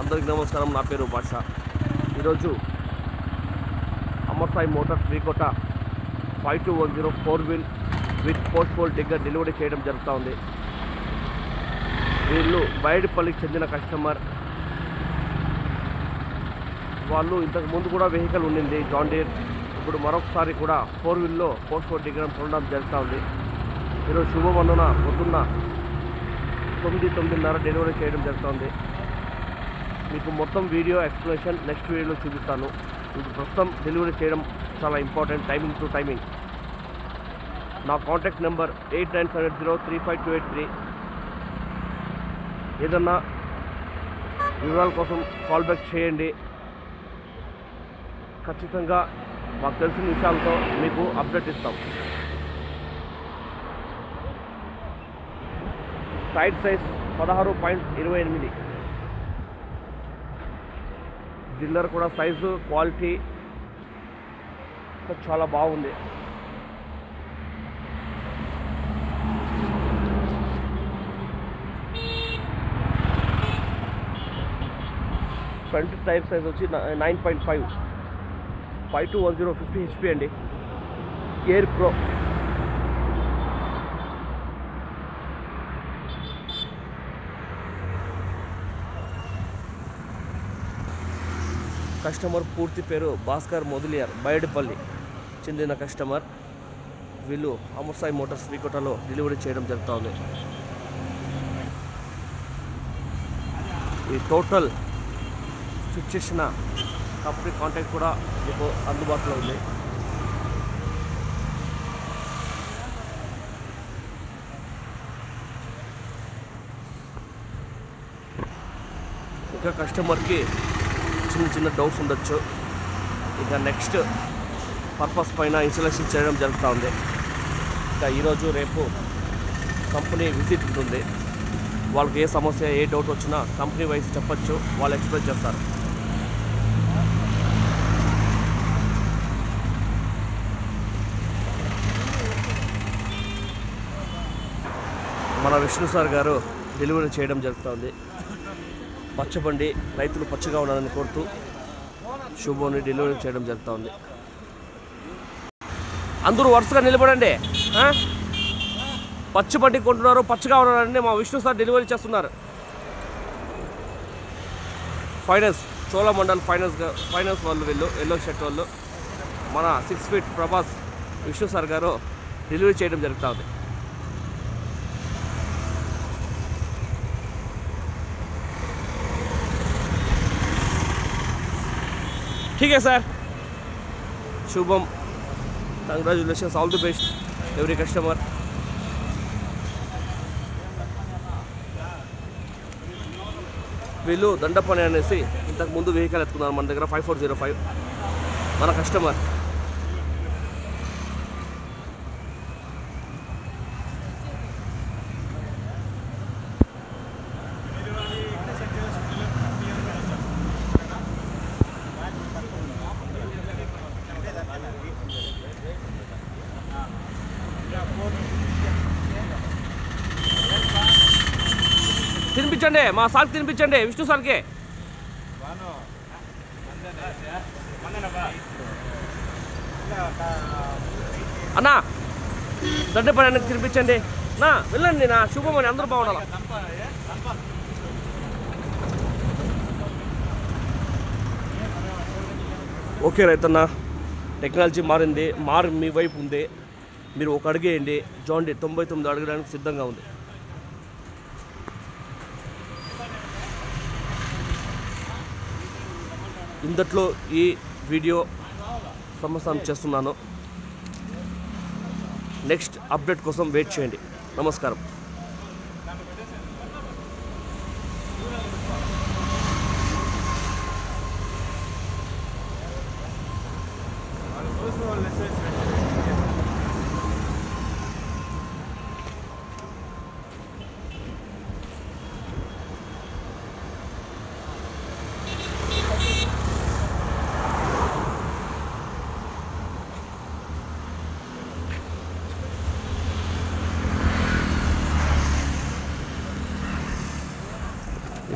అందరికీ నమస్కారం. నా పేరు భాష. ఈరోజు Amar Sai motors Srikota 5210 4 wheel with post pole digger delivery చేయడం జరుగుతూ ఉంది. వీళ్ళు బైడిపల్లికి చెందిన కస్టమర్. వాళ్ళు ఇంతకు ముందు కూడా వెహికల్ ఉండింది జాన్ డీర్. ఇప్పుడు మరొకసారి కూడా 4 వీల్లో పోస్ట్ పోల్ డిగ్గర్ కొనడం జరుగుతూ ఉంది. ఈరోజు శుభవందన పొద్దున్న 9-9:30 డెలివరీ చేయడం జరుగుతుంది. మీకు మొత్తం వీడియో ఎక్స్ప్లెనేషన్ నెక్స్ట్ వీడియోలో చూపిస్తాను. ఇది ప్రస్తుతం డెలివరీ చేయడం చాలా ఇంపార్టెంట్, టైమింగ్ టు టైమింగ్. నా కాంటాక్ట్ నెంబర్ 89703523. ఏదన్నా వివరాల కోసం కాల్ బ్యాక్ చేయండి. ఖచ్చితంగా మాకు తెలిసిన విషయాలతో మీకు అప్డేట్ ఇస్తాం. Tyre size 16.28. జిల్లర్ కూడా సైజు క్వాలిటీ చాలా బాగుంది. ఫ్రంట్ టైర్ సైజ్ వచ్చి 9.5. 5210 50 HP అండి. Air pro. కస్టమర్ పూర్తి పేరు భాస్కర్ మొదలియార్, బైడిపల్లి చెందిన కస్టమర్. వీళ్ళు అమర్ సాయి మోటార్స్ శ్రీకోటలో డెలివరీ చేయడం జరుగుతుంది. ఈ టోటల్ ఫిక్స్ చేసిన కంపెనీ కాంటాక్ట్ కూడా మీకు అందుబాటులో ఉంది. ఇంకా కస్టమర్కి చిన్న డౌట్స్ ఉండొచ్చు. ఇక నెక్స్ట్ పర్పస్ పైన ఇన్స్టాలేషన్ చేయడం జరుగుతూ ఉంది. ఇంకా ఈరోజు రేపు కంపెనీ విజిట్ ఉంటుంది. వాళ్ళకి ఏ సమస్య ఏ డౌట్ వచ్చినా కంపెనీ వైజ్ చెప్పచ్చు, వాళ్ళు ఎక్స్ప్లెయిన్ చేస్తారు. మన విష్ణు సార్ గారు డెలివరీ చేయడం జరుగుతుంది. పచ్చబండి రైతులు పచ్చగా ఉండాలని కోరుతూ శుభోని డెలివరీ చేయడం జరుగుతుంది. అందరూ వరుసగా నిలబడండి. పచ్చబండి కొంటున్నారు, పచ్చగా ఉన్నారండి. మా విష్ణు సార్ డెలివరీ చేస్తున్నారు. ఫైనాన్స్ చోళమండల్ ఫైనాన్స్ వాళ్ళు వీళ్ళు ఎల్లో షర్ట్ వాళ్ళు. మన 6 ఫీట్ ప్రభాస్ విష్ణు సార్ గారు డెలివరీ చేయడం జరుగుతుంది. ठीक है sir, Shubham, congratulations, all the best every customer. వీళ్ళు దండపని అనేసి ఇంతకు ముందు వెహికల్ ఎత్తుకున్నారు మన దగ్గర 5405 మన కస్టమర్. తినిపించండి, మా సార్కి తినిపించండి, విష్ణు సార్కి. అన్నా దండ పని తినిపించండి నా. వెళ్ళండి నా, శుభమని అందరూ బాగుండాలి. ఓకే రైతన్న, టెక్నాలజీ మారింది, మీ వైపు ఉంది. మీరు ఒక అడిగేయండి. జాన్ డీర్ 99 అడగడానికి సిద్ధంగా ఉంది. ఇంతట్లో ఈ వీడియో సమస్తం చేస్తున్నాను. నెక్స్ట్ అప్డేట్ కోసం వెయిట్ చేయండి. నమస్కారం.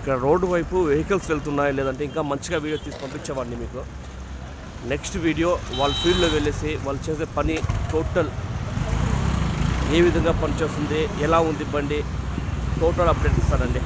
ఇక్కడ రోడ్డు వైపు వెహికల్స్ వెళ్తున్నాయి, లేదంటే ఇంకా మంచిగా వీడియో తీసి పంపించేవాడిని మీకు. నెక్స్ట్ వీడియో వాళ్ళ ఫీల్డ్లో వెళ్ళేసి వాళ్ళు చేసే పని టోటల్ ఏ విధంగా పనిచేస్తుంది, ఎలా ఉంది బండి, టోటల్ అప్డేట్ ఇస్తానండి.